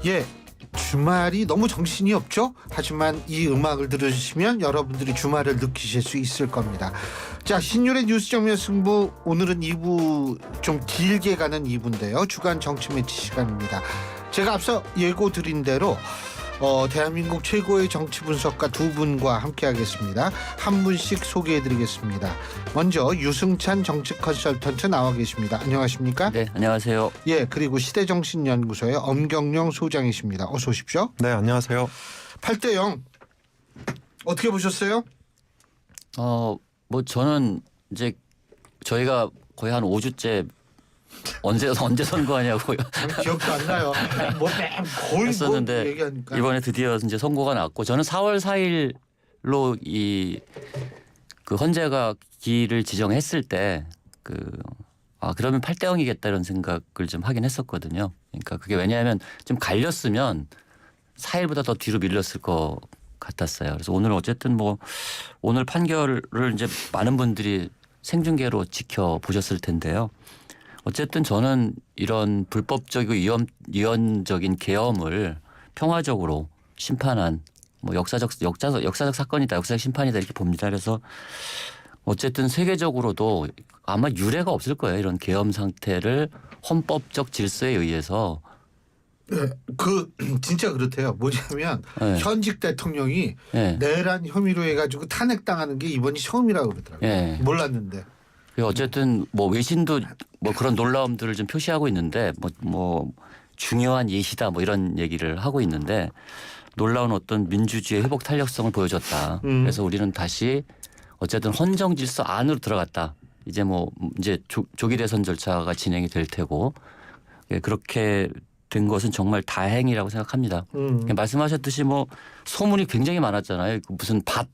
예, 주말이 너무 정신이 없죠? 하지만 이 음악을 들으시면 여러분들이 주말을 느끼실 수 있을 겁니다. 자, 신율의 뉴스 정면 승부, 오늘은 2부 좀 길게 가는 2부인데요. 주간 정치 매치 시간입니다. 제가 앞서 예고 드린 대로 대한민국 최고의 정치 분석가 두 분과 함께 하겠습니다. 한 분씩 소개해드리겠습니다. 먼저 유승찬 정치 컨설턴트 나와 계십니다. 안녕하십니까? 네, 안녕하세요. 예, 그리고 시대정신연구소의 엄경영 소장이십니다. 어서 오십시오. 네, 안녕하세요. 8대0 어떻게 보셨어요? 뭐 저는 이제 저희가 거의 한 5주째 언제 선거하냐고 기억도 안 나요. 뭐 거의 했었는데 얘기하니까. 이번에 드디어 이제 선고가 났고, 저는 4월 4일로 그 헌재가 기일을 지정했을 때 그러면 8대0이겠다 이런 생각을 좀 하긴 했었거든요. 그러니까 그게 왜냐하면 좀 갈렸으면 4일보다 더 뒤로 밀렸을 것 같았어요. 그래서 오늘 어쨌든 뭐 오늘 판결을 이제 많은 분들이 생중계로 지켜보셨을 텐데요. 어쨌든 저는 이런 불법적이고 위헌적인 계엄을 평화적으로 심판한 뭐 역사적 사건이다, 역사적 심판이다 이렇게 봅니다. 그래서 어쨌든 세계적으로도 아마 유례가 없을 거예요. 이런 계엄 상태를 헌법적 질서에 의해서. 네, 진짜 그렇대요. 뭐냐면 네. 현직 대통령이 네. 내란 혐의로 해가지고 탄핵당하는 게 이번이 처음이라고 그러더라고요. 네. 몰랐는데. 어쨌든 뭐 외신도 뭐 그런 놀라움들을 좀 표시하고 있는데 뭐 중요한 예시다 뭐 이런 얘기를 하고 있는데, 놀라운 어떤 민주주의 회복 탄력성을 보여줬다. 그래서 우리는 다시 어쨌든 헌정 질서 안으로 들어갔다. 이제 조기 대선 절차가 진행이 될 테고, 그렇게 된 것은 정말 다행이라고 생각합니다. 말씀하셨듯이 뭐 소문이 굉장히 많았잖아요. 무슨 밭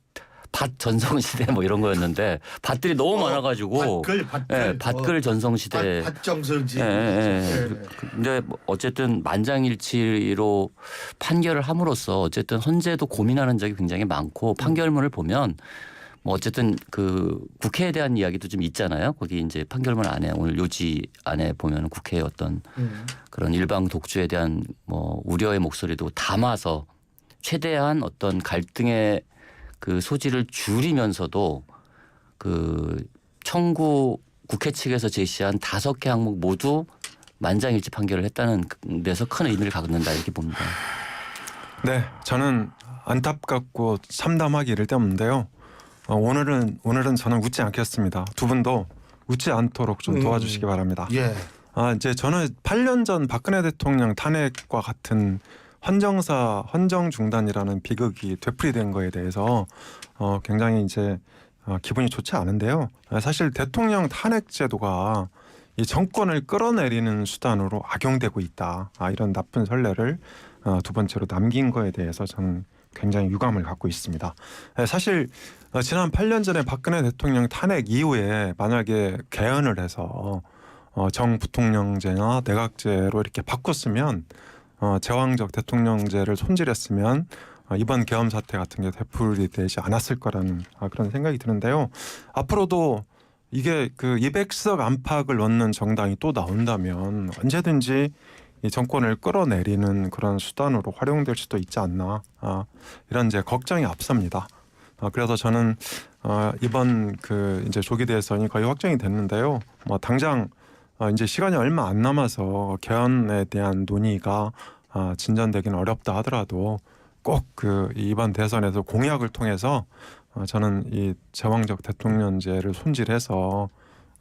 전성시대 뭐 이런 거였는데 밭들이 너무 많아가지고 밭글 전성시대, 밭정설지. 근데 어쨌든 만장일치로 판결을 함으로써 어쨌든 헌재도 고민하는 적이 굉장히 많고, 판결문을 보면 뭐 어쨌든 그 국회에 대한 이야기도 좀 있잖아요. 거기 이제 판결문 안에, 오늘 요지 안에 보면 국회의 어떤 그런 일방 독주에 대한 뭐 우려의 목소리도 담아서 최대한 어떤 갈등의 그 소지를 줄이면서도 그 청구 국회 측에서 제시한 5개 항목 모두 만장일치 판결을 했다는 데서 큰 의미를 갖는다 이렇게 봅니다. 네, 저는 안타깝고 참담하기 이를 데 없는데요. 오늘은 저는 웃지 않겠습니다. 두 분도 웃지 않도록 좀 도와주시기 바랍니다. 예. 이제 저는 8년 전 박근혜 대통령 탄핵과 같은 헌정 중단이라는 비극이 되풀이된 거에 대해서 굉장히 이제 기분이 좋지 않은데요. 사실 대통령 탄핵 제도가 이 정권을 끌어내리는 수단으로 악용되고 있다. 이런 나쁜 선례를 두 번째로 남긴 거에 대해서 저는 굉장히 유감을 갖고 있습니다. 사실 지난 8년 전에 박근혜 대통령 탄핵 이후에 만약에 개헌을 해서 정부통령제나 내각제로 이렇게 바꿨으면, 제왕적 대통령제를 손질했으면 이번 계엄 사태 같은 게 되풀이되지 않았을 거라는 그런 생각이 드는데요. 앞으로도 이게 그 200석 안팎을 넣는 정당이 또 나온다면 언제든지 이 정권을 끌어내리는 그런 수단으로 활용될 수도 있지 않나, 이런 이제 걱정이 앞섭니다. 그래서 저는 이번 이제 조기 대선이 거의 확정이 됐는데요. 당장 이제 시간이 얼마 안 남아서 개헌에 대한 논의가 진전되기는 어렵다 하더라도 꼭 이번 대선에서 공약을 통해서 저는 이 제왕적 대통령제를 손질해서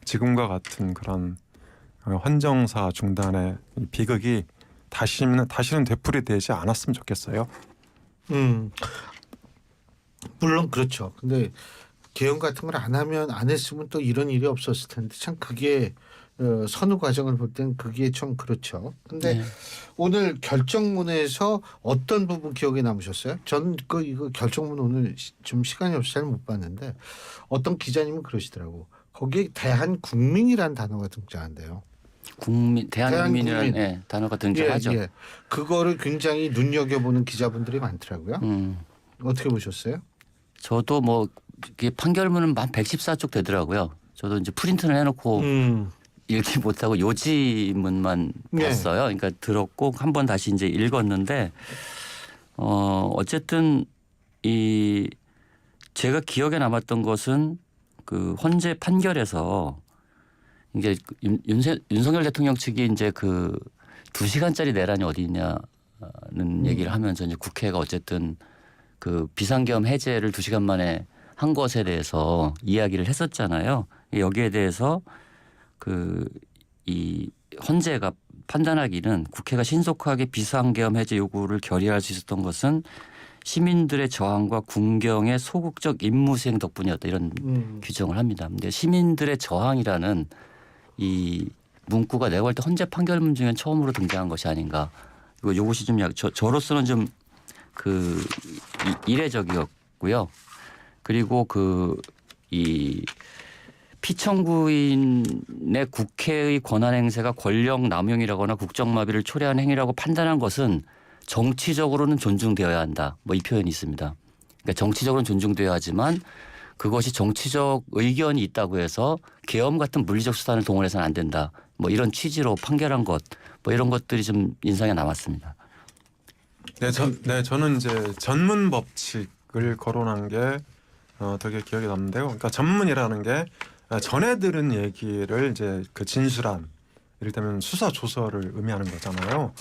지금과 같은 그런 헌정사 중단의 비극이 다시는 되풀이되지 않았으면 좋겠어요. 물론 그렇죠. 근데 개헌 같은 걸 안 했으면 또 이런 일이 없었을 텐데, 참 그게 선후 과정을 볼 땐 그게 참 그렇죠. 근데 오늘 결정문에서 어떤 부분 기억에 남으셨어요? 저는 이거 결정문 오늘 좀 시간이 없어서 잘 못 봤는데, 어떤 기자님은 그러시더라고. 거기에 대한국민이라는 단어가 등장한대요. 대한국민이라는 단어가 등장하죠. 예. 그거를 굉장히 눈여겨보는 기자분들이 많더라고요. 어떻게 보셨어요? 저도 뭐 판결문은 한 114쪽 되더라고요. 저도 이제 프린트를 해놓고 읽지 못하고 요지문만 네. 봤어요. 그러니까 들었고 한 번 다시 이제 읽었는데 어쨌든 이 제가 기억에 남았던 것은 그 헌재 판결에서 이제 윤석열 대통령 측이 이제 그 2시간짜리 내란이 어디 있냐는 얘기를 하면서 이제 국회가 어쨌든 그 비상계엄 해제를 2시간 만에 한 것에 대해서 이야기를 했었잖아요. 여기에 대해서 이 헌재가 판단하기는 국회가 신속하게 비상계엄 해제 요구를 결의할 수 있었던 것은 시민들의 저항과 군경의 소극적 임무 수행 덕분이었다 이런 규정을 합니다. 근데 시민들의 저항이라는 이 문구가 내가 볼 때 헌재 판결문 중에 처음으로 등장한 것이 아닌가. 이것이 좀 저로서는 좀 이례적이었고요. 그리고 이 피청구인의 국회의 권한 행세가 권력 남용이라거나 국정마비를 초래한 행위라고 판단한 것은 정치적으로는 존중되어야 한다. 뭐 이 표현이 있습니다. 그러니까 정치적으로는 존중되어야 하지만 그것이 정치적 의견이 있다고 해서 계엄 같은 물리적 수단을 동원해서는 안 된다. 뭐 이런 취지로 판결한 것, 뭐 이런 것들이 좀 인상에 남았습니다. 저는 이제 전문 법칙을 거론한 게 되게 기억에 남는데요. 그러니까 전문이라는 게 전에 들은 얘기를 이제 그 진술한 이를테면 수사 조서를 의미하는 거잖아요.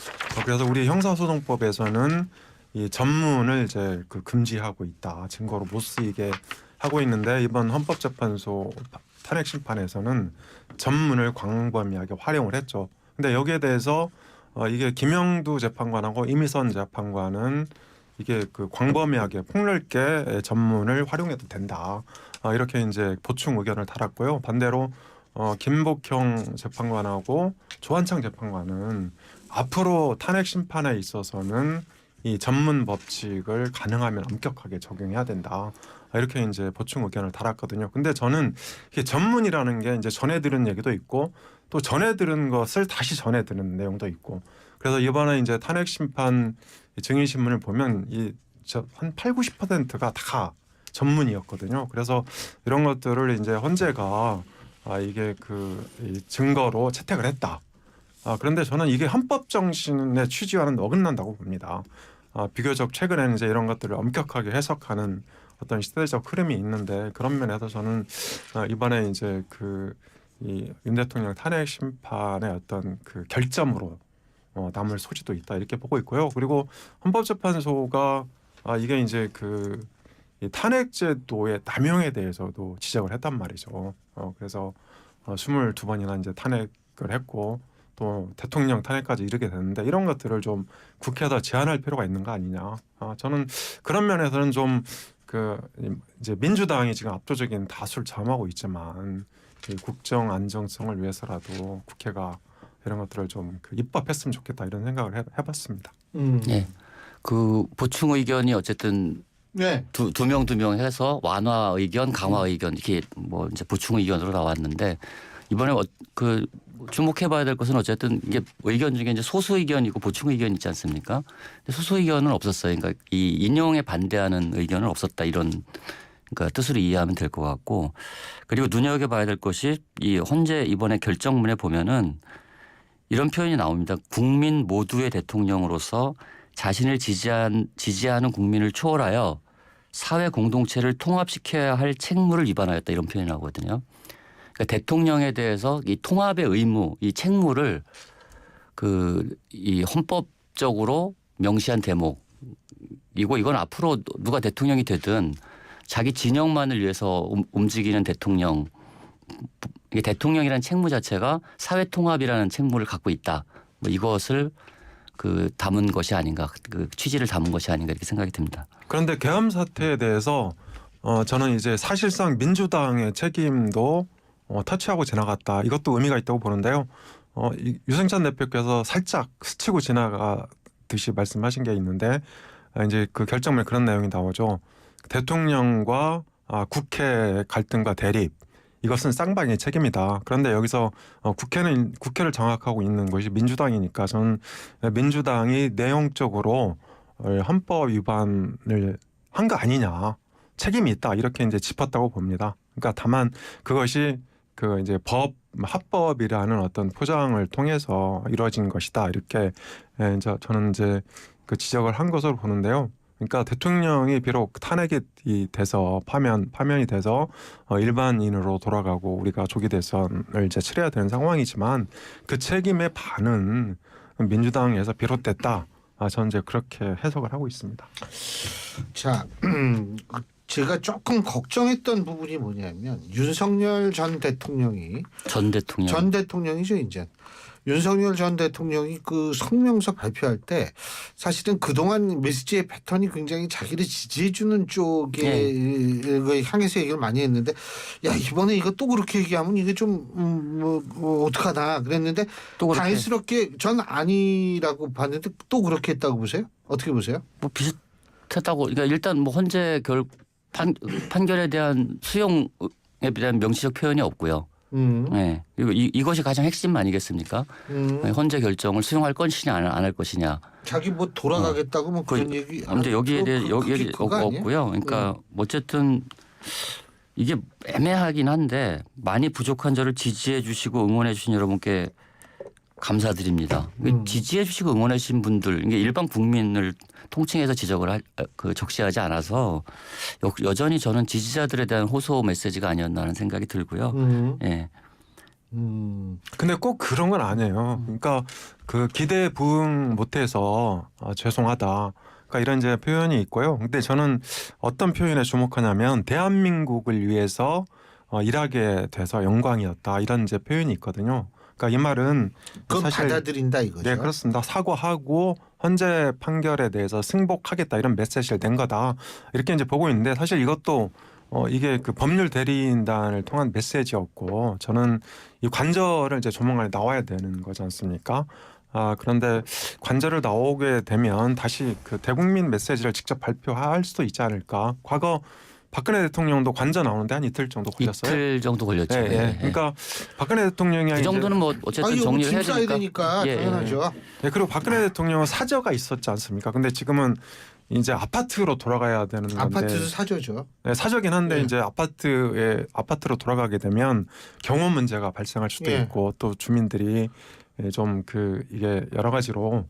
그래서 우리 형사소송법에서는 이 전문을 이제 그 금지하고 있다. 증거로 못 쓰이게 하고 있는데 이번 헌법재판소 탄핵 심판에서는 전문을 광범위하게 활용을 했죠. 근데 여기에 대해서 이게 김영두 재판관하고 이미선 재판관은 이게 그 광범위하게 폭넓게 전문을 활용해도 된다. 이렇게 이제 보충 의견을 달았고요. 반대로 김복형 재판관하고 조한창 재판관은 앞으로 탄핵 심판에 있어서는 이 전문 법칙을 가능하면 엄격하게 적용해야 된다. 이렇게 이제 보충 의견을 달았거든요. 근데 저는 이게 전문이라는 게 이제 전해 들은 얘기도 있고 또 전해 들은 것을 다시 전해 들은 내용도 있고 그래서 이번에 이제 탄핵 심판 증인 신문을 보면 한 80~90%가 다 전문이었거든요. 그래서 이런 것들을 이제 헌재가 이게 이 증거로 채택을 했다. 그런데 저는 이게 헌법 정신의 취지와는 어긋난다고 봅니다. 비교적 최근에는 이제 이런 것들을 엄격하게 해석하는 어떤 시대적 흐름이 있는데 그런 면에서 저는 이번에 이제 이 윤 대통령 탄핵 심판의 어떤 그 결점으로 남을 소지도 있다 이렇게 보고 있고요. 그리고 헌법재판소가 이게 이제 이 탄핵제도의 남용에 대해서도 지적을 했단 말이죠. 그래서 22번이나 이제 탄핵을 했고 또 대통령 탄핵까지 이르게 됐는데 이런 것들을 좀 국회에다 제한할 필요가 있는 거 아니냐. 저는 그런 면에서는 좀 이제 민주당이 지금 압도적인 다수를 점하고 있지만 이 국정 안정성을 위해서라도 국회가 이런 것들을 좀 입법했으면 좋겠다 이런 생각을 해봤습니다. 네, 그 보충 의견이 어쨌든 네. 두 명 해서 완화 의견, 강화 의견 이렇게 뭐 이제 보충 의견으로 나왔는데 이번에 주목해봐야 될 것은 어쨌든 이게 의견 중에 이제 소수 의견이고 보충 의견 있지 않습니까? 근데 소수 의견은 없었어요. 그러니까 이 인용에 반대하는 의견은 없었다 이런 그러니까 뜻으로 이해하면 될 것 같고 그리고 눈여겨봐야 될 것이 이 헌재 이번에 결정문에 보면은 이런 표현이 나옵니다. 국민 모두의 대통령으로서 자신을 지지하는 국민을 초월하여 사회 공동체를 통합시켜야 할 책무를 위반하였다 이런 표현이 나오거든요. 그러니까 대통령에 대해서 이 통합의 의무, 이 책무를 이 헌법적으로 명시한 대목이고 이건 앞으로 누가 대통령이 되든 자기 진영만을 위해서 움직이는 대통령, 이게 대통령이라는 책무 자체가 사회 통합이라는 책무를 갖고 있다. 뭐 이것을 담은 것이 아닌가, 취지를 담은 것이 아닌가 이렇게 생각이 듭니다. 그런데 계엄 사태에 대해서 저는 이제 사실상 민주당의 책임도 터치하고 지나갔다. 이것도 의미가 있다고 보는데요. 유승찬 대표께서 살짝 스치고 지나가듯이 말씀하신 게 있는데 이제 그 결정문에 그런 내용이 나오죠. 대통령과 국회 갈등과 대립 이것은 쌍방의 책임이다. 그런데 여기서 국회를 장악하고 있는 것이 민주당이니까 저는 민주당이 내용적으로 헌법 위반을 한 거 아니냐 책임이 있다 이렇게 이제 짚었다고 봅니다. 그러니까 다만 그것이 이제 합법이라는 어떤 포장을 통해서 이루어진 것이다 이렇게 저는 이제 그 지적을 한 것으로 보는데요. 그러니까 대통령이 비록 탄핵이 돼서 파면이 돼서 일반인으로 돌아가고 우리가 조기 대선을 이제 치러야 되는 상황이지만 그 책임의 반은 민주당에서 비롯됐다. 저는 이제 그렇게 해석을 하고 있습니다. 자, 제가 조금 걱정했던 부분이 뭐냐면 윤석열 전 대통령이 전 대통령이죠 이제. 윤석열 전 대통령이 그 성명서 발표할 때 사실은 그동안 메시지의 패턴이 굉장히 자기를 지지해주는 쪽에 향해서 얘기를 많이 했는데 야 이번에 이거 또 그렇게 얘기하면 이게 좀 어떡하나 그랬는데 또 그렇게. 다행스럽게 전 아니라고 봤는데 또 그렇게 했다고 보세요? 어떻게 보세요? 뭐 비슷했다고. 그러니까 일단 뭐 헌재 판결에 대한 수용에 대한 명시적 표현이 없고요. 네. 그리고 이것이 가장 핵심 아니겠습니까? 헌재 결정을 수용할 것이냐 안 할 것이냐. 자기 뭐 돌아가겠다고 뭐 그런 얘기. 근데 여기에 대해 얘기 없고요. 그러니까 어쨌든 이게 애매하긴 한데 많이 부족한 저를 지지해 주시고 응원해 주신 여러분께 감사드립니다. 지지해 주시고 응원해 주신 분들, 이게 일반 국민을 통칭해서 지적을 적시하지 않아서 여전히 저는 지지자들에 대한 호소 메시지가 아니었나 하는 생각이 들고요. 예. 근데 꼭 그런 건 아니에요. 그러니까 그 기대에 부응 못해서 죄송하다. 그러니까 이런 이제 표현이 있고요. 근데 저는 어떤 표현에 주목하냐면 대한민국을 위해서 일하게 돼서 영광이었다. 이런 이제 표현이 있거든요. 그러니까 이 말은 그건 사실 받아들인다 이거죠. 네, 그렇습니다. 사과하고 헌재 판결에 대해서 승복하겠다 이런 메시지를 낸 거다. 이렇게 이제 보고 있는데 사실 이것도 이게 그 법률 대리인단을 통한 메시지였고 저는 이 관절을 이제 조만간에 나와야 되는 거지 않습니까? 그런데 관절을 나오게 되면 다시 그 대국민 메시지를 직접 발표할 수도 있지 않을까? 과거 박근혜 대통령도 관저 나오는데 한 이틀 정도 걸렸어요. 이틀 정도 걸렸죠. 네, 네. 그러니까 박근혜 대통령이 그 정도는 뭐 어쨌든 정리를 해야 되니까 당연하죠. 네, 그리고 박근혜 대통령은 사저가 있었지 않습니까? 근데 지금은 이제 아파트로 돌아가야 되는 건데. 아파트도 사저죠. 네, 사저긴 한데 이제 아파트로 돌아가게 되면 경호 문제가 발생할 수도 있고 또 주민들이 좀 이게 여러 가지로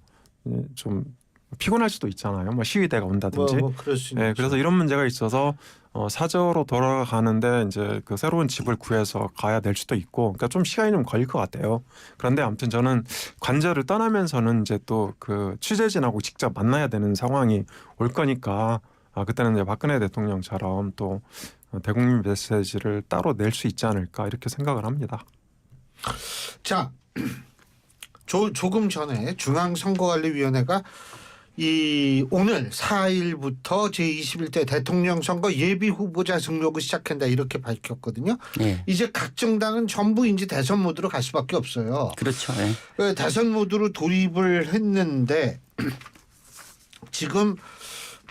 좀 피곤할 수도 있잖아요. 뭐 시위대가 온다든지. 그럴 수 네, 그래서 이런 문제가 있어서 사저로 돌아가는데 이제 그 새로운 집을 구해서 가야 될 수도 있고, 그러니까 좀 시간이 좀 걸릴 것 같아요. 그런데 아무튼 저는 관저를 떠나면서는 이제 또 그 취재진하고 직접 만나야 되는 상황이 올 거니까 그때는 이제 박근혜 대통령처럼 또 대국민 메시지를 따로 낼 수 있지 않을까 이렇게 생각을 합니다. 자, 조금 전에 중앙선거관리위원회가 오늘 4일부터 제21대 대통령 선거 예비 후보자 등록을 시작한다 이렇게 밝혔거든요. 네. 이제 각 정당은 전부 이제 대선 모드로 갈 수밖에 없어요. 그렇죠. 네. 대선 모드로 돌입을 했는데 지금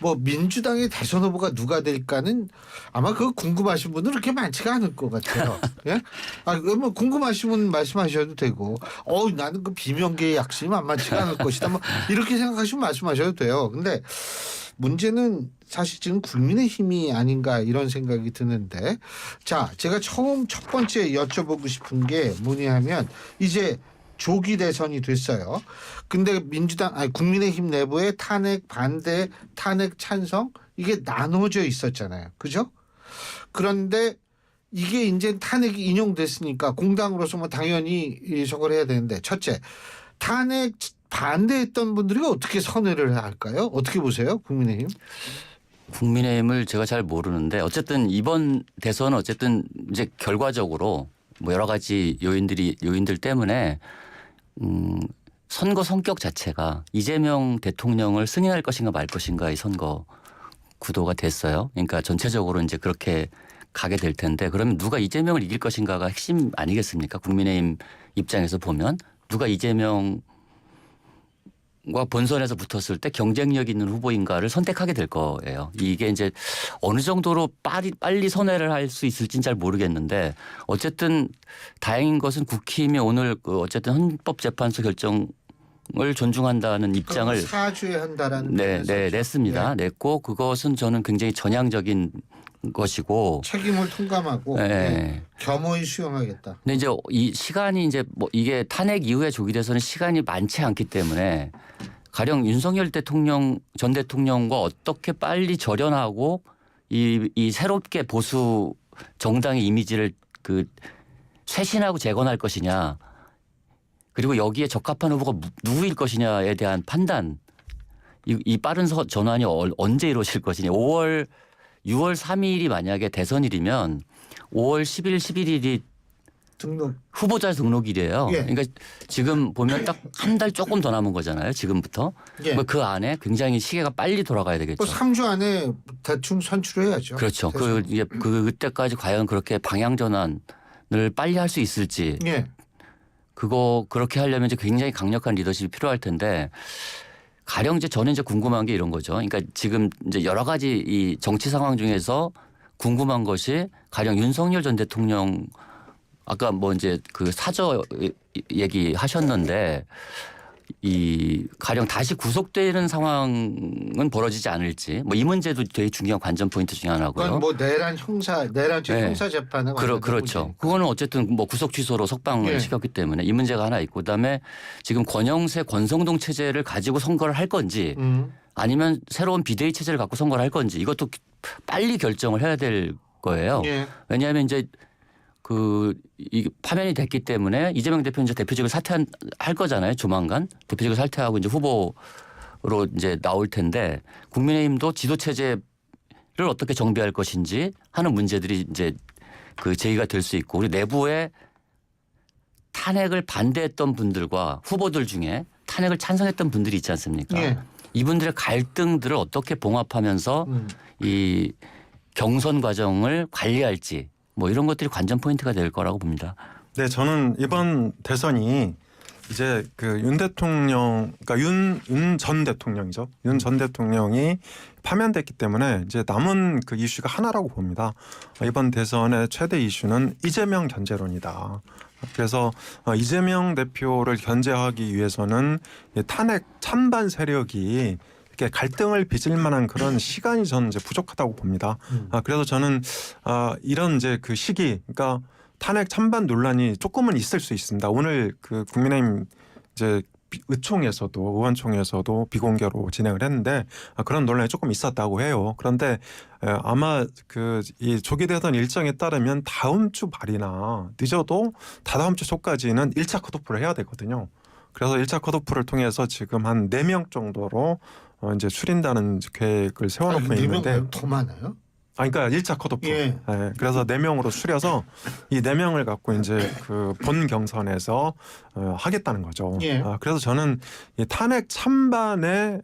뭐 민주당의 대선 후보가 누가 될까는 아마 그거 궁금하신 분은 그렇게 많지가 않을 것 같아요. 예? 뭐 궁금하신 분 말씀하셔도 되고, 나는 그 비명계의 약심이 만만치가 않을 것이다. 뭐 이렇게 생각하시면 말씀하셔도 돼요. 근데 문제는 사실 지금 국민의힘이 아닌가 이런 생각이 드는데, 자, 제가 첫 번째 여쭤보고 싶은 게 뭐냐면 이제 조기 대선이 됐어요. 근데 국민의힘 내부에 탄핵 반대, 탄핵 찬성 이게 나눠져 있었잖아요. 그죠? 그런데 이게 이제 탄핵이 인용됐으니까 공당으로서 뭐 당연히 저걸 해야 되는데 첫째, 탄핵 반대했던 분들이 어떻게 선회를 할까요? 어떻게 보세요? 국민의힘? 국민의힘을 제가 잘 모르는데 어쨌든 이번 대선은 어쨌든 이제 결과적으로 뭐 여러 가지 요인들 때문에 선거 성격 자체가 이재명 대통령을 승인할 것인가 말 것인가의 선거 구도가 됐어요. 그러니까 전체적으로 이제 그렇게 가게 될 텐데 그러면 누가 이재명을 이길 것인가가 핵심 아니겠습니까? 국민의힘 입장에서 보면 누가 이재명과 본선에서 붙었을 때 경쟁력 있는 후보인가를 선택하게 될 거예요. 이게 이제 어느 정도로 빨리 선회를 할 수 있을지는 잘 모르겠는데 어쨌든 다행인 것은 국힘이 오늘 어쨌든 헌법재판소 결정을 존중한다는 입장을 사죄한다라는 냈습니다. 냈고 그것은 저는 굉장히 전향적인 것이고. 책임을 통감하고 네. 겸허히 수용하겠다. 근데 이제 이 시간이 이제 뭐 이게 탄핵 이후에 조기돼서는 시간이 많지 않기 때문에 가령 윤석열 대통령 전 대통령과 어떻게 빨리 절연하고 이 새롭게 보수 정당의 이미지를 그 쇄신하고 재건할 것이냐, 그리고 여기에 적합한 후보가 누구일 것이냐에 대한 판단, 이 빠른 전환이 언제 이루어질 것이냐. 6월 3일이 만약에 대선일이면 5월 10일, 11일이 등록 후보자 등록일이에요. 예. 그러니까 지금 보면 딱 한 달 조금 더 남은 거잖아요. 지금부터. 예. 그 안에 굉장히 시계가 빨리 돌아가야 되겠죠. 뭐 3주 안에 대충 선출해야죠. 그렇죠. 대선. 그때까지 과연 그렇게 방향 전환을 빨리 할 수 있을지. 예. 그렇게 하려면 이제 굉장히 강력한 리더십이 필요할 텐데, 가령 이제 저는 이제 궁금한 게 이런 거죠. 그러니까 지금 이제 여러 가지 이 정치 상황 중에서 궁금한 것이, 가령 윤석열 전 대통령 아까 뭐 이제 그 사저 얘기하셨는데, 이 가령 다시 구속되는 상황은 벌어지지 않을지, 뭐 이 문제도 되게 중요한 관전 포인트 중에 하나고요. 그건 뭐 내란 형사 재판에 그렇죠. 그거는 어쨌든 뭐 구속 취소로 석방을 예. 시켰기 때문에 이 문제가 하나 있고, 그다음에 지금 권영세 권성동 체제를 가지고 선거를 할 건지 아니면 새로운 비대위 체제를 갖고 선거를 할 건지, 이것도 빨리 결정을 해야 될 거예요. 예. 왜냐하면 이제 이 파면이 됐기 때문에 이재명 대표는 이제 대표직을 사퇴할 거잖아요. 조만간 대표직을 사퇴하고 이제 후보로 이제 나올 텐데, 국민의힘도 지도 체제를 어떻게 정비할 것인지 하는 문제들이 이제 그 제기가 될 수 있고, 그리고 내부에 탄핵을 반대했던 분들과 후보들 중에 탄핵을 찬성했던 분들이 있지 않습니까? 예. 이분들의 갈등들을 어떻게 봉합하면서 이 경선 과정을 관리할지, 뭐 이런 것들이 관전 포인트가 될 거라고 봅니다. 네, 저는 이번 대선이 이제 그 윤 대통령, 그러니까 윤 전 대통령이죠. 윤 전 대통령이 파면됐기 때문에 이제 남은 그 이슈가 하나라고 봅니다. 이번 대선의 최대 이슈는 이재명 견제론이다. 그래서 이재명 대표를 견제하기 위해서는 탄핵 찬반 세력이 이렇게 갈등을 빚을 만한 그런 시간이 저는 이제 부족하다고 봅니다. 그래서 저는 이런 이제 그 시기, 그러니까 탄핵 찬반 논란이 조금은 있을 수 있습니다. 오늘 그 국민의힘 이제 의원총회에서도 비공개로 진행을 했는데 그런 논란이 조금 있었다고 해요. 그런데 아마 이 조기 대선 일정에 따르면 다음 주 말이나 늦어도 다다음 주 초까지는 1차 컷오프를 해야 되거든요. 그래서 1차 컷오프를 통해서 지금 한 4명 정도로 이제 추린다는 계획을 세워놓고 있는데, 4명 더 많아요? 그러니까 1차 컷오프. 예. 네, 그래서 4명으로 추려서 이 4명을 갖고 이제 그 본 경선에서 하겠다는 거죠. 예. 그래서 저는 이 탄핵 찬반의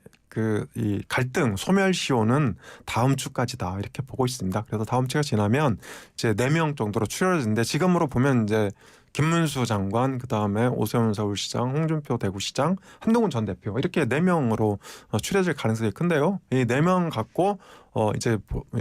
이 갈등 소멸 시효는 다음 주까지다 이렇게 보고 있습니다. 그래서 다음 주가 지나면 이제 4명 정도로 추려지는데, 지금으로 보면 이제 김문수 장관, 그다음에 오세훈 서울시장, 홍준표 대구시장, 한동훈 전 대표 이렇게 4명으로 추려질 가능성이 큰데요. 이 4명 갖고 이제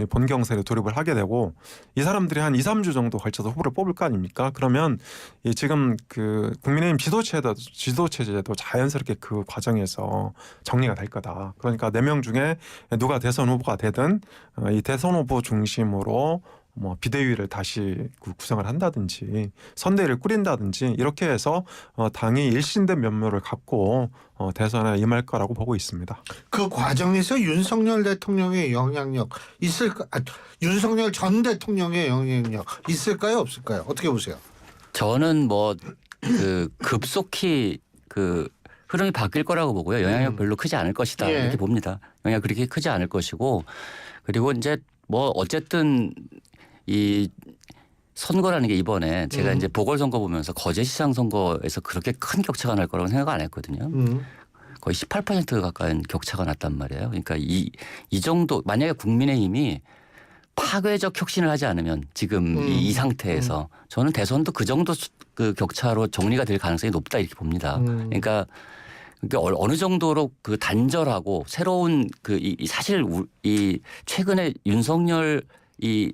본 경선에 돌입을 하게 되고, 이 사람들이 한 2, 3주 정도 걸쳐서 후보를 뽑을 거 아닙니까? 그러면 이 지금 그 국민의힘 지도체제도 자연스럽게 그 과정에서 정리가 될 거다. 그러니까 4명 중에 누가 대선 후보가 되든 이 대선 후보 중심으로 뭐 비대위를 다시 구성을 한다든지 선대위를 꾸린다든지 이렇게 해서 당이 일신된 면모를 갖고 대선에 임할 거라고 보고 있습니다. 그 과정에서 윤석열 대통령의 영향력 있을까? 윤석열 전 대통령의 영향력 있을까요, 없을까요? 어떻게 보세요? 저는 뭐 급속히 흐름이 바뀔 거라고 보고요. 영향력 별로 크지 않을 것이다. 예. 이렇게 봅니다. 영향 그렇게 크지 않을 것이고, 그리고 이제 뭐 어쨌든 이 선거라는 게 이번에 제가 이제 보궐선거 보면서 거제시장 선거에서 그렇게 큰 격차가 날 거라고 생각 안 했거든요. 거의 18% 가까운 격차가 났단 말이에요. 그러니까 이 정도, 만약에 국민의힘이 파괴적 혁신을 하지 않으면 지금 이 상태에서 저는 대선도 그 정도 그 격차로 정리가 될 가능성이 높다 이렇게 봅니다. 그러니까 어느 정도로 그 단절하고 새로운 사실 이 최근에 윤석열 이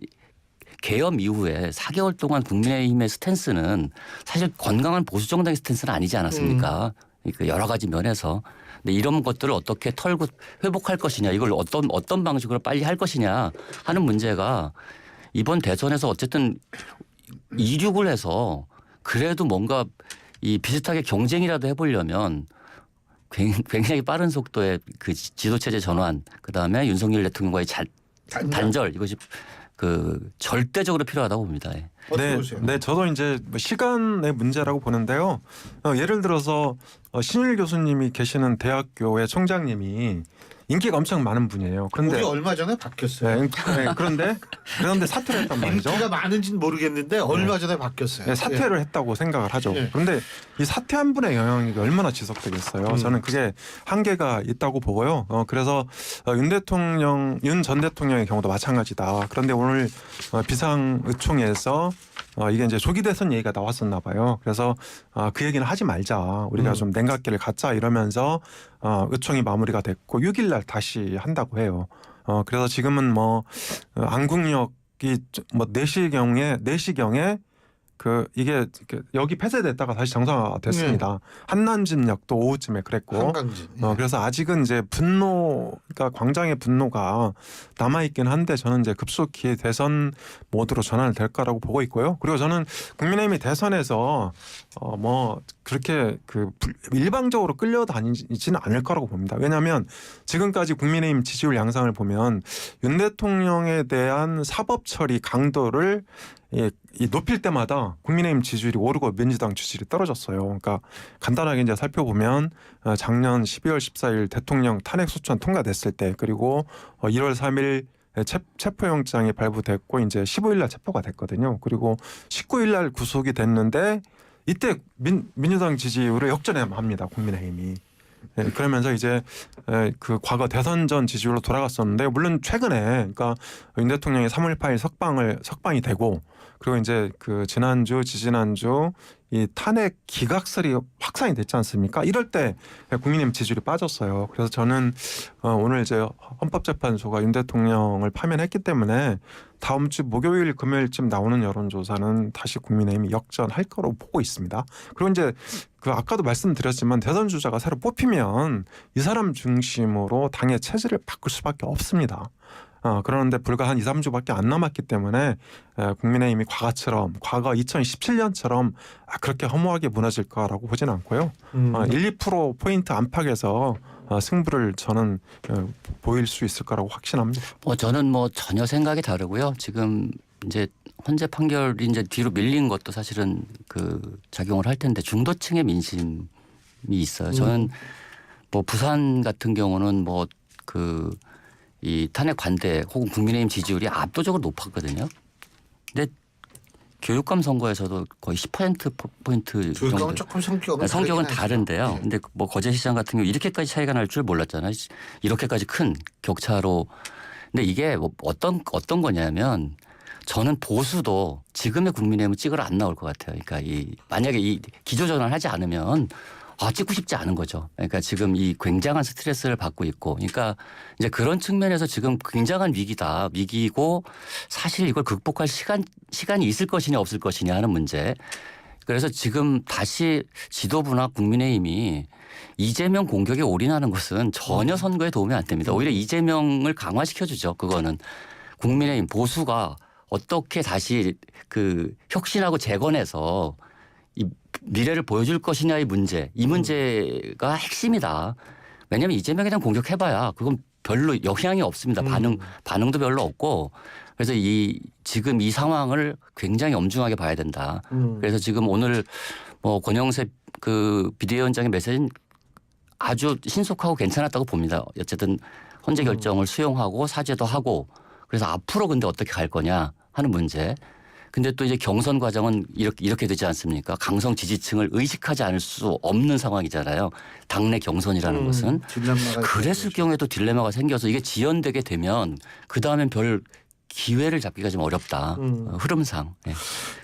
계엄 이후에 4개월 동안 국민의힘의 스탠스는 사실 건강한 보수 정당의 스탠스는 아니지 않았습니까? 그러니까 여러 가지 면에서. 근데 이런 것들을 어떻게 털고 회복할 것이냐, 이걸 어떤 방식으로 빨리 할 것이냐 하는 문제가 이번 대선에서 어쨌든 이륙을 해서 그래도 뭔가 이 비슷하게 경쟁이라도 해보려면 굉장히 빠른 속도의 그 지도체제 전환, 그 다음에 윤석열 대통령과의 단절, 이것이 그 절대적으로 필요하다고 봅니다. 예. 어떻게 보세요? 네, 저도 이제 뭐 시간의 문제라고 보는데요. 예를 들어서 신일 교수님이 계시는 대학교의 총장님이 인기가 엄청 많은 분이에요. 그런데 우리 얼마 전에 바뀌었어요. 네, 그런데 사퇴를 했단 말이죠. 인기가 많은지는 모르겠는데 얼마 전에 바뀌었어요. 네, 사퇴를 했다고 생각을 하죠. 예. 그런데 이 사퇴한 분의 영향이 얼마나 지속되겠어요. 저는 그게 한계가 있다고 보고요. 그래서 윤 전 대통령의 경우도 마찬가지다. 그런데 오늘 비상의총에서 이게 이제 조기 대선 얘기가 나왔었나 봐요. 그래서 그 얘기는 하지 말자. 우리가 좀 냉각기를 갖자 이러면서 의총이 마무리가 됐고 6일 날 다시 한다고 해요. 그래서 지금은 뭐 안국역이 뭐 4시경에 그 이게 여기 폐쇄됐다가 다시 정상화됐습니다. 한남진역도 오후쯤에 그랬고. 한강진. 그래서 아직은 이제 그러니까 광장의 분노가 남아 있긴 한데 저는 이제 급속히 대선 모드로 전환될 거라고 보고 있고요. 그리고 저는 국민의힘이 대선에서 뭐 그렇게 그 일방적으로 끌려다니지는 않을 거라고 봅니다. 왜냐하면 지금까지 국민의힘 지지율 양상을 보면 윤 대통령에 대한 사법 처리 강도를 이 높일 때마다 국민의힘 지지율이 오르고 민주당 지지율이 떨어졌어요. 그러니까 간단하게 이제 살펴보면 작년 12월 14일 대통령 탄핵 소추안 통과됐을 때 그리고 1월 3일 체포영장이 발부됐고 이제 15일 날 체포가 됐거든요. 그리고 19일 날 구속이 됐는데 이때 민주당 지지율을 역전합니다. 국민의힘이. 그러면서 이제 그 과거 대선 전 지지율로 돌아갔었는데 물론 최근에 그러니까 윤 대통령이 3월 8일 석방이 되고 그리고 이제 그 지지난주 이 탄핵 기각설이 확산이 됐지 않습니까? 이럴 때 국민의힘 지지율이 빠졌어요. 그래서 저는 오늘 이제 헌법재판소가 윤 대통령을 파면했기 때문에 다음 주 목요일 금요일쯤 나오는 여론조사는 다시 국민의힘이 역전할 거로 보고 있습니다. 그리고 이제 그 아까도 말씀드렸지만 대선 주자가 새로 뽑히면 이 사람 중심으로 당의 체질을 바꿀 수밖에 없습니다. 그러는데 불과 한 2, 3주밖에 안 남았기 때문에 국민의힘이 과거 2017년처럼 그렇게 허무하게 무너질 거라고 보지는 않고요. 1, 2% 포인트 안팎에서 승부를 저는 보일 수 있을 거라고 확신합니다. 저는 뭐 전혀 생각이 다르고요. 지금 이제 헌재 판결이 이제 뒤로 밀린 것도 사실은 그 작용을 할 텐데 중도층의 민심이 있어요. 저는 뭐 부산 같은 경우는 뭐 이 탄핵 반대 혹은 국민의힘 지지율이 압도적으로 높았거든요. 근데 교육감 선거에서도 거의 10%포인트 교육감은 정도. 조금 성격은 다른데요. 네. 근데 뭐 거제시장 같은 경우 이렇게까지 차이가 날 줄 몰랐잖아요. 이렇게까지 큰 격차로. 근데 이게 어떤 거냐면 저는 보수도 지금의 국민의힘은 찍으러 안 나올 것 같아요. 그러니까 만약에 이 기조전환을 하지 않으면 찍고 싶지 않은 거죠. 그러니까 지금 이 굉장한 스트레스를 받고 있고, 그러니까 이제 그런 측면에서 지금 굉장한 위기고 사실 이걸 극복할 시간이 있을 것이냐 없을 것이냐 하는 문제. 그래서 지금 다시 지도부나 국민의힘이 이재명 공격에 올인하는 것은 전혀 선거에 도움이 안 됩니다. 오히려 이재명을 강화시켜주죠. 그거는 국민의힘 보수가 어떻게 다시 그 혁신하고 재건해서 이 미래를 보여줄 것이냐의 문제, 이 문제가 핵심이다. 왜냐하면 이재명에 대한 공격해봐야 그건 별로 영향이 없습니다. 반응도 별로 없고. 그래서 지금 이 상황을 굉장히 엄중하게 봐야 된다. 그래서 지금 오늘 뭐 권영세 그 비대위원장의 메시지는 아주 신속하고 괜찮았다고 봅니다. 어쨌든 헌재 결정을 수용하고 사죄도 하고 그래서 앞으로 근데 어떻게 갈 거냐 하는 문제. 근데 또 이제 경선 과정은 이렇게 되지 않습니까? 강성 지지층을 의식하지 않을 수 없는 상황이잖아요. 당내 경선이라는 것은. 그랬을 경우에도 딜레마가 생겨서 이게 지연되게 되면 그다음엔 별 기회를 잡기가 좀 어렵다. 흐름상. 네.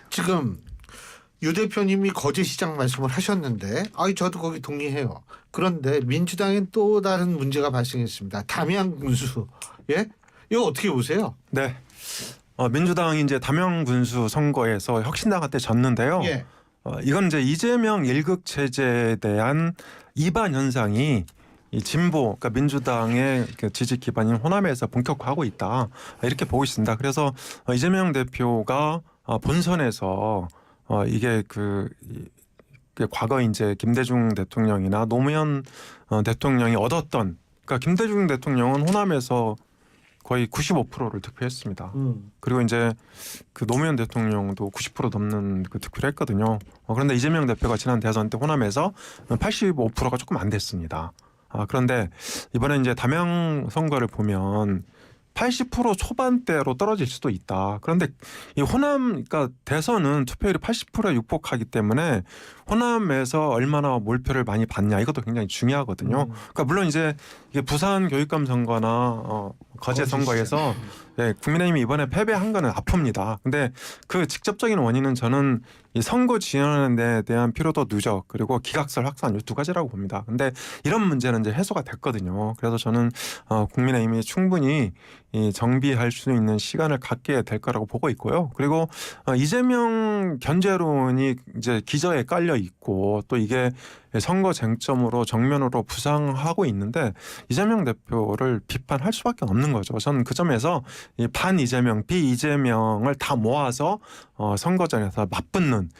지금 유 대표님이 거제시장 말씀을 하셨는데 저도 거기 동의해요. 그런데 민주당엔 또 다른 문제가 발생했습니다. 담양군수. 예? 이거 어떻게 보세요? 네. 민주당이 이제 담양군수 선거에서 혁신당한테 졌는데요. 예. 이건 이제 이재명 일극 체제에 대한 이반 현상이 이 진보, 그러니까 민주당의 그 지지 기반인 호남에서 본격화하고 있다 이렇게 보고 있습니다. 그래서 이재명 대표가 본선에서 이게 그 과거 이제 김대중 대통령이나 노무현 대통령이 얻었던, 그러니까 김대중 대통령은 호남에서 거의 95%를 득표했습니다. 그리고 이제 그 노무현 대통령도 90% 넘는 그 득표를 했거든요. 그런데 이재명 대표가 지난 대선 때 호남에서 85%가 조금 안 됐습니다. 그런데 이번에 이제 담양 선거를 보면 80% 초반대로 떨어질 수도 있다. 그런데 이 호남, 그러니까 대선은 투표율이 80%에 육박하기 때문에 호남에서 얼마나 몰표를 많이 받냐 이것도 굉장히 중요하거든요. 그러니까 물론 이제 이게 부산 교육감 선거나 거제 선거에서 네, 국민의힘이 이번에 패배한 거는 아픕니다. 근데 그 직접적인 원인은 저는 이 선거 지연에 대한 피로도 누적 그리고 기각설 확산 이 두 가지라고 봅니다. 근데 이런 문제는 이제 해소가 됐거든요. 그래서 저는 국민의힘이 충분히 이 정비할 수 있는 시간을 갖게 될 거라고 보고 있고요. 그리고 이재명 견제론이 이제 기저에 깔려 있고 또 이게 선거 쟁점으로 정면으로 부상하고 있는데 이재명 대표를 비판할 수밖에 없는 거죠. 저는 그 점에서 이 반 이재명, 비 이재명을 다 모아서 선거전에서 맞붙는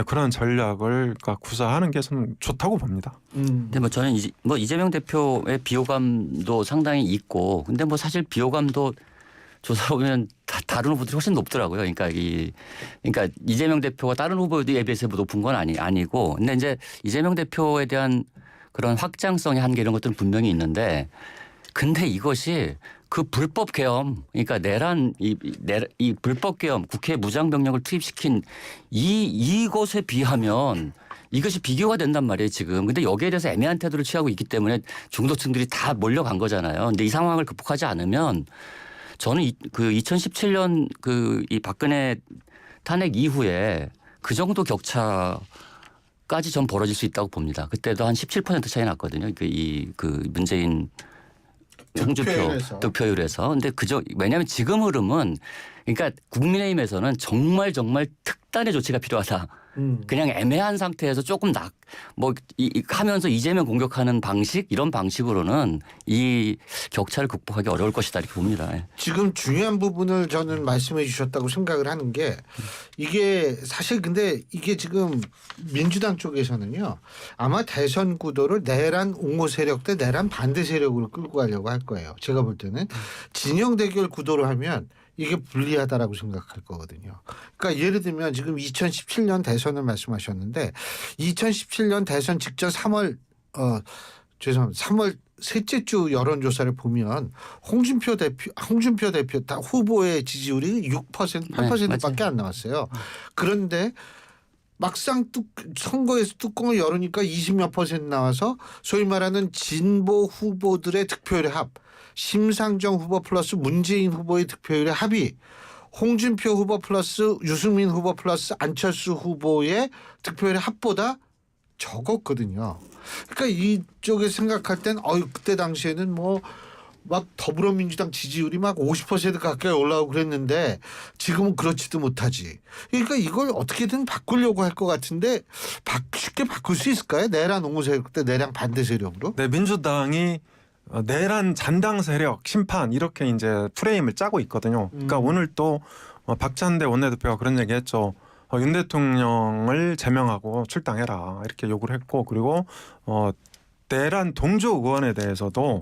그런 전략을 구사하는 게 저는 좋다고 봅니다. 근데 뭐 저는 이재명 대표의 비호감도 상당히 있고, 근데 뭐 사실 비호감도 조사 보면 다른 후보들이 훨씬 높더라고요. 그러니까 이재명 대표가 다른 후보에 비해서 높은 건 아니고, 근데 이제 이재명 대표에 대한 그런 확장성의 한계 이런 것들은 분명히 있는데, 근데 이것이 그 불법 계엄, 그러니까 이 불법 계엄, 국회 무장병력을 투입시킨 이것에 비하면 이것이 비교가 된단 말이에요, 지금. 근데 여기에 대해서 애매한 태도를 취하고 있기 때문에 중도층들이 다 몰려간 거잖아요. 근데 이 상황을 극복하지 않으면 저는 그 2017년 이 박근혜 탄핵 이후에 그 정도 격차까지 전 벌어질 수 있다고 봅니다. 그때도 한 17% 차이 났거든요. 그 문재인 홍준표 득표율에서. 근데 왜냐하면 지금 흐름은 그러니까 국민의힘에서는 정말 특단의 조치가 필요하다. 그냥 애매한 상태에서 조금 하면서 이재명 공격하는 방식 이런 방식으로는 이 격차를 극복하기 어려울 것이다 이렇게 봅니다. 지금 중요한 부분을 저는 말씀해 주셨다고 생각을 하는 게 이게 사실 근데 이게 지금 민주당 쪽에서는요 아마 대선 구도를 내란 옹호 세력 대 내란 반대 세력으로 끌고 가려고 할 거예요. 제가 볼 때는 진영 대결 구도로 하면 이게 불리하다라고 생각할 거거든요. 그러니까 예를 들면 지금 2017년 대선을 말씀하셨는데 2017년 대선 직전 3월 셋째 주 여론조사를 보면 홍준표 대표 다 후보의 지지율이 6% 8%밖에 안 나왔어요. 그런데 막상 선거에서 뚜껑을 열으니까 20몇 % 나와서 소위 말하는 진보 후보들의 득표율의 합, 심상정 후보 플러스 문재인 후보의 득표율의 합이 홍준표 후보 플러스 유승민 후보 플러스 안철수 후보의 득표율의 합보다 적었거든요. 그러니까 이쪽에 생각할 땐 그때 당시에는 막 더불어민주당 지지율이 막 50% 가까이 올라오고 그랬는데 지금은 그렇지도 못하지. 그러니까 이걸 어떻게든 바꾸려고 할 것 같은데 쉽게 바꿀 수 있을까요? 내란 옹호 세력 때 내란 반대 세력으로? 네, 민주당이 내란 잔당 세력 심판 이렇게 이제 프레임을 짜고 있거든요. 그러니까 오늘 또 박찬대 원내대표가 그런 얘기했죠. 윤 대통령을 제명하고 출당해라 이렇게 요구를 했고, 그리고 내란 동조 의원에 대해서도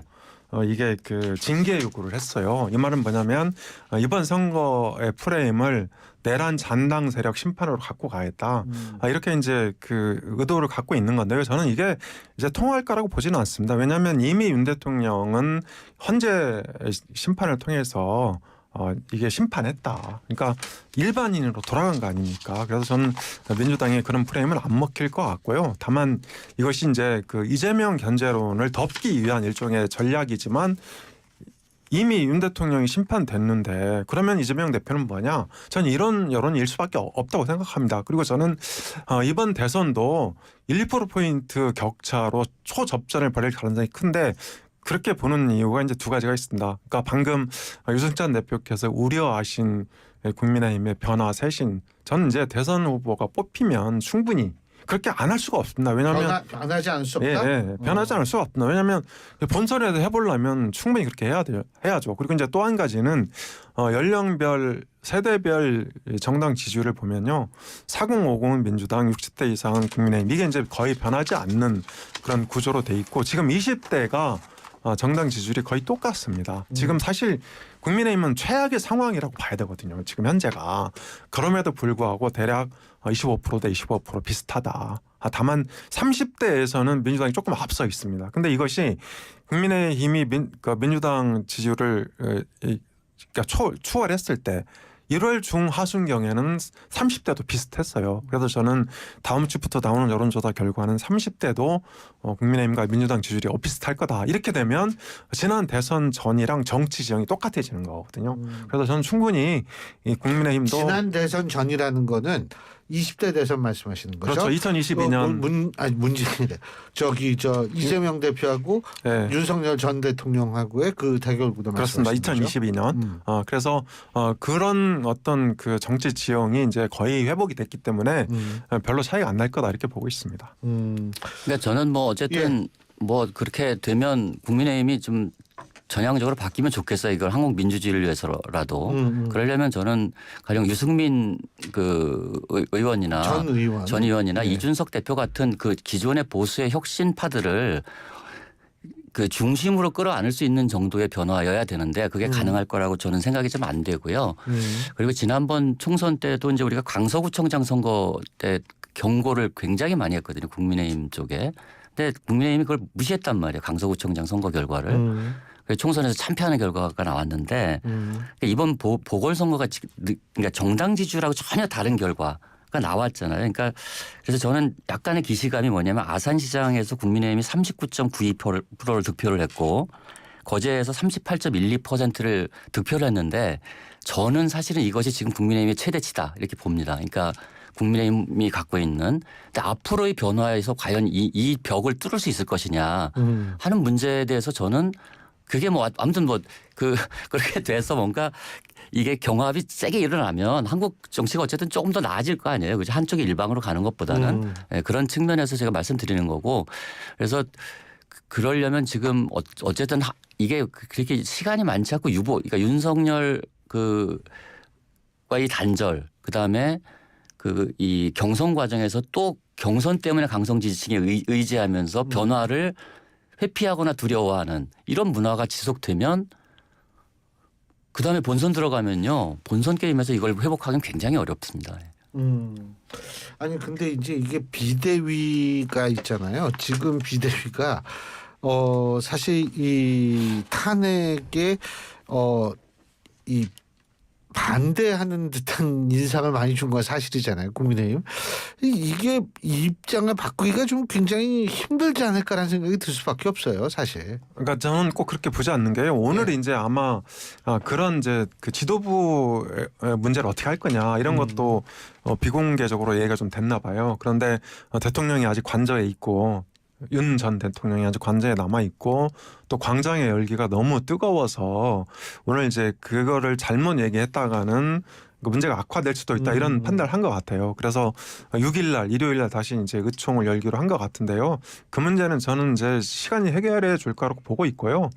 이게 그 징계 요구를 했어요. 이 말은 뭐냐면 이번 선거의 프레임을 내란 잔당 세력 심판으로 갖고 가겠다. 이렇게 이제 그 의도를 갖고 있는 건데요. 저는 이게 이제 통할 거라고 보지는 않습니다. 왜냐하면 이미 윤 대통령은 헌재 심판을 통해서 이게 심판했다. 그러니까 일반인으로 돌아간 거 아닙니까? 그래서 저는 민주당이 그런 프레임을 안 먹힐 것 같고요. 다만 이것이 이제 그 이재명 견제론을 덮기 위한 일종의 전략이지만 이미 윤 대통령이 심판됐는데 그러면 이재명 대표는 뭐냐? 저는 이런 여론일 수밖에 없다고 생각합니다. 그리고 저는 이번 대선도 1~2% 격차로 초접전을 벌일 가능성이 큰데 그렇게 보는 이유가 이제 두 가지가 있습니다. 그러니까 방금 유승찬 대표께서 우려하신 국민의힘의 변화 쇄신, 저는 이제 대선 후보가 뽑히면 충분히 그렇게 안 할 수가 없습니다. 왜냐하면 변하지 않을 수 없다. 변하지 않을 수가 없습니다. 왜냐하면 본선에도 해보려면 충분히 그렇게 해야죠. 그리고 이제 또 한 가지는 연령별 세대별 정당 지지율을 보면요, 4050은 민주당, 60대 이상은 국민의힘, 이게 이제 거의 변하지 않는 그런 구조로 돼 있고, 지금 20대가 정당 지지율이 거의 똑같습니다. 지금 사실 국민의힘은 최악의 상황이라고 봐야 되거든요. 지금 현재가. 그럼에도 불구하고 대략 25%대 25% 비슷하다. 다만 30대에서는 민주당이 조금 앞서 있습니다. 근데 이것이 국민의힘이 민주당 지지율을 추월했을 때 1월 중하순경에는 30대도 비슷했어요. 그래서 저는 다음 주부터 나오는 여론조사 결과는 30대도 국민의힘과 민주당 지지율이 비슷할 거다. 이렇게 되면 지난 대선 전이랑 정치 지형이 똑같아지는 거거든요. 그래서 저는 충분히 이 국민의힘도 지난 대선 전이라는 거는 20대 대선 말씀하시는 거죠? 그렇죠. 2022년 문재인이래. 이재명 대표하고 네. 윤석열 전 대통령하고의 그 대결 구도 그렇습니다. 말씀하시는 거죠? 2022년. 그래서 그런 어떤 그 정치 지형이 이제 거의 회복이 됐기 때문에 별로 차이가 안 날 거다 이렇게 보고 있습니다. 그러니까 저는 뭐 어쨌든 뭐 그렇게 되면 국민의힘이 좀 전향적으로 바뀌면 좋겠어요. 이걸 한국 민주주의를 위해서라도. 그러려면 저는 가령 유승민 그 의원이나 전 의원이나 이준석 대표 같은 그 기존의 보수의 혁신파들을 그 중심으로 끌어안을 수 있는 정도의 변화여야 되는데 그게 가능할 거라고 저는 생각이 좀 안 되고요. 그리고 지난번 총선 때도 이제 우리가 강서구청장 선거 때 경고를 굉장히 많이 했거든요. 국민의힘 쪽에. 근데 국민의힘이 그걸 무시했단 말이에요. 강서구청장 선거 결과를. 총선에서 참패하는 결과가 나왔는데 이번 보궐선거가 그러니까 정당 지지율하고 전혀 다른 결과가 나왔잖아요. 그러니까 그래서 저는 약간의 기시감이 뭐냐면 아산시장에서 국민의힘이 39.92%를 득표를 했고 거제에서 38.12%를 득표를 했는데 저는 사실은 이것이 지금 국민의힘의 최대치다 이렇게 봅니다. 그러니까 국민의힘이 갖고 있는 근데 앞으로의 변화에서 과연 이 벽을 뚫을 수 있을 것이냐 하는 문제에 대해서 저는 그게 뭐 아무튼 뭐 그렇게 돼서 뭔가 이게 경합이 세게 일어나면 한국 정치가 어쨌든 조금 더 나아질 거 아니에요. 그죠? 한쪽이 일방으로 가는 것보다는 그런 측면에서 제가 말씀드리는 거고 그래서 그러려면 지금 어쨌든 이게 그렇게 시간이 많지 않고 그러니까 윤석열 그와의 단절 그다음에 이 경선 과정에서 또 경선 때문에 강성 지지층에 의지하면서 변화를 회피하거나 두려워하는 이런 문화가 지속되면 그다음에 본선 들어가면요. 본선 게임에서 이걸 회복하기는 굉장히 어렵습니다. 아니 근데 이제 이게 비대위가 있잖아요. 지금 비대위가 사실 이 탄핵에 이 반대하는 듯한 인상을 많이 준 건 사실이잖아요. 국민의힘. 이게 입장을 바꾸기가 좀 굉장히 힘들지 않을까라는 생각이 들 수밖에 없어요. 사실. 그러니까 저는 꼭 그렇게 보지 않는 게요. 오늘 이제 아마 그런 이제 그 지도부 문제를 어떻게 할 거냐 이런 것도 비공개적으로 얘기가 좀 됐나 봐요. 그런데 대통령이 아직 관저에 있고 윤 전 대통령이 아직 관저에 남아 있고 또 광장의 열기가 너무 뜨거워서 오늘 이제 그거를 잘못 얘기했다가는 문제가 악화될 수도 있다 이런 판단을 한 것 같아요. 그래서 6일날 일요일날 다시 이제 의총을 열기로 한 것 같은데요. 그 문제는 저는 이제 시간이 해결해 줄 거라고 보고 있고요.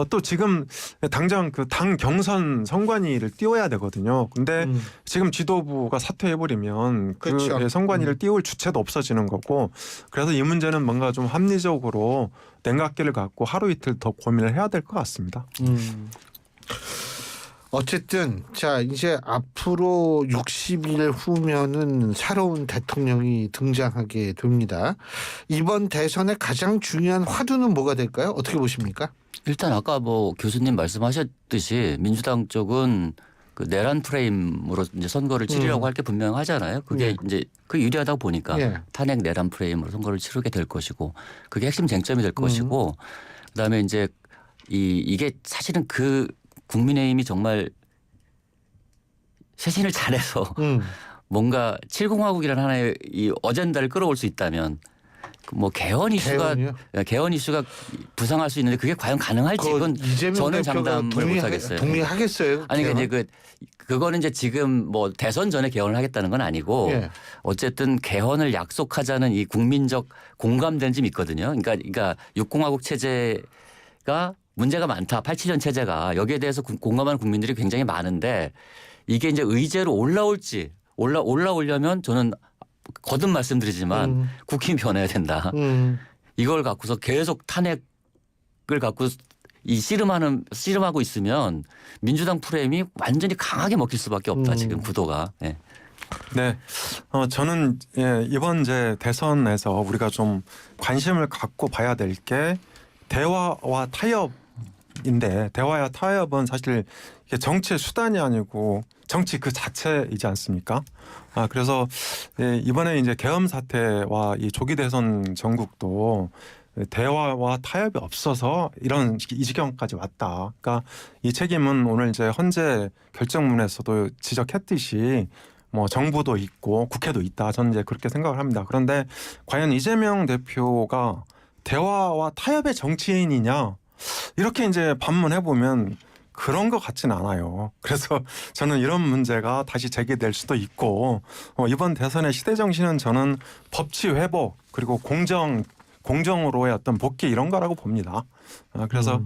또 지금 당장 그 당 경선 선관위를 띄워야 되거든요. 근데 지금 지도부가 사퇴해버리면 그렇죠. 그 선관위를 띄울 주체도 없어지는 거고 그래서 이 문제는 뭔가 좀 합리적으로 냉각기를 갖고 하루 이틀 더 고민을 해야 될 것 같습니다. 어쨌든 자 이제 앞으로 60일 후면은 새로운 대통령이 등장하게 됩니다. 이번 대선의 가장 중요한 화두는 뭐가 될까요? 어떻게 보십니까? 일단 아까 뭐 교수님 말씀하셨듯이 민주당 쪽은 그 내란 프레임으로 이제 선거를 치르려고 할 게 분명하잖아요. 그게 이제 그 유리하다고 보니까 탄핵 내란 프레임으로 선거를 치르게 될 것이고 그게 핵심 쟁점이 될 것이고 그다음에 이제 이게 사실은 그 국민의힘이 정말 쇄신을 잘해서 뭔가 7공화국이라는 하나의 이 어젠다를 끌어올 수 있다면 뭐 개헌 이슈가 개헌이요? 개헌 이슈가 부상할 수 있는데 그게 과연 가능할지 그건 이재명 저는 대표가 장담을 못 하겠어요. 동의하겠어요? 아니 개헌? 이제 그거는 이제 지금 뭐 대선 전에 개헌을 하겠다는 건 아니고 예. 어쨌든 개헌을 약속하자는 이 국민적 공감대는 좀 있거든요. 그러니까 육공화국 체제가 문제가 많다. 87년 체제가 여기에 대해서 공감하는 국민들이 굉장히 많은데 이게 이제 의제로 올라올지 올라오려면 저는 거듭 말씀드리지만 국힘이 변해야 된다. 이걸 갖고서 계속 탄핵을 갖고 이 씨름하고 있으면 민주당 프레임이 완전히 강하게 먹힐 수밖에 없다. 지금 구도가. 예. 네, 저는 이번 이제 대선에서 우리가 좀 관심을 갖고 봐야 될 게 대화와 타협인데 대화와 타협은 사실 이게 정치의 수단이 아니고 정치 그 자체이지 않습니까? 그래서 이번에 이제 계엄 사태와 이 조기 대선 전국도 대화와 타협이 없어서 이 지경까지 왔다. 그러니까 이 책임은 오늘 이제 헌재 결정문에서도 지적했듯이 뭐 정부도 있고 국회도 있다. 저는 이제 그렇게 생각을 합니다. 그런데 과연 이재명 대표가 대화와 타협의 정치인이냐 이렇게 이제 반문해 보면 그런 것 같지는 않아요. 그래서 저는 이런 문제가 다시 제기될 수도 있고 이번 대선의 시대 정신은 저는 법치 회복 그리고 공정으로의 어떤 복귀 이런 거라고 봅니다. 그래서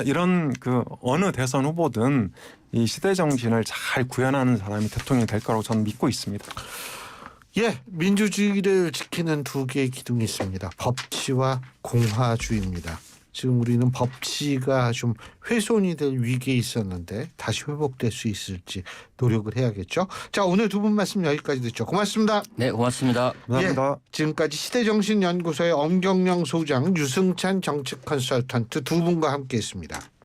이런 그 어느 대선 후보든 이 시대 정신을 잘 구현하는 사람이 대통령이 될 거라고 저는 믿고 있습니다. 예, 민주주의를 지키는 두 개의 기둥이 있습니다. 법치와 공화주의입니다. 지금 우리는 법치가 좀 훼손이 될 위기에 있었는데 다시 회복될 수 있을지 노력을 해야겠죠. 자, 오늘 두 분 말씀 여기까지 듣죠. 고맙습니다. 네, 고맙습니다. 감사합니다. 지금까지 시대정신연구소의 엄경영 소장, 유승찬 정책 컨설턴트 두 분과 함께했습니다.